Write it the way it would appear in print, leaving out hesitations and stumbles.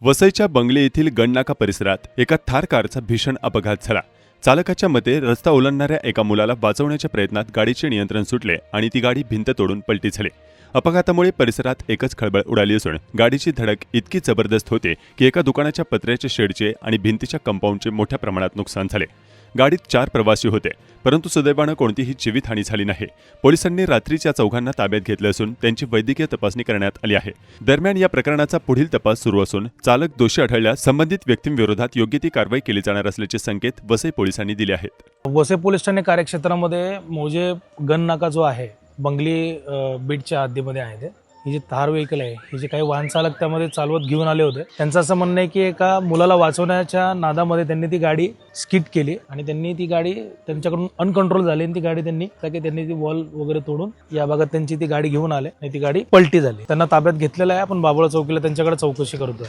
वसईच्या बंगले येथील गणनाका परिसरात एका थार कारचा भीषण अपघात झाला। चालकाच्या मते रस्ता ओलांडणाऱ्या एका मुलाला वाचवण्याच्या प्रयत्नात गाडीचे नियंत्रण सुटले आणि ती गाडी भिंत तोडून पलटी झाली। अपघातामुळे परिसरात एकच खळबळ उडाली असून गाडीची धडक इतकी जबरदस्त होते की एका दुकानाच्या पत्र्याच्या शेडचे आणि भिंतीच्या कंपाऊंडचे मोठ्या प्रमाणात नुकसान झाले। गाडीत 4 प्रवासी होते, परंतु सुदैवाने कोणतीही जीवितहानी झाली नाही। पोलिसांनी रात्रीच्या चौघांना ताब्यात घेतले असून त्यांची वैद्यकीय तपासणी करण्यात आली आहे। दरम्यान या प्रकरणाचा पुढील तपास सुरू असून चालक दोषी आढळल्यास संबंधित व्यक्तींविरोधात योग्य ती कारवाई केली जाणार असल्याचे संकेत वसई पोलिसांनी दिले आहेत। वसई पोलीस ठाणे कार्यक्षेत्रामध्ये मौजे गण नाका जो आहे बंगली बीटच्या हद्दीमध्ये आहे। ही जी थार व्हेकल आहे ही जे काही वाहन चालक त्यामध्ये चालवत घेऊन आले होते, त्यांचं असं म्हणणं आहे की एका मुलाला वाचवण्याच्या नादामध्ये त्यांनी ती गाडी स्किड केली आणि त्यांनी ती गाडी त्यांच्याकडून अनकंट्रोल झाली आणि ती गाडी त्यांनी ती वॉल वगैरे तोडून या भागात त्यांची ती गाडी घेऊन आले आणि ती गाडी पलटी झाली। त्यांना ताब्यात घेतलेलं आहे। आपण बाबुळा चौकीला त्यांच्याकडे चौकशी करतोय।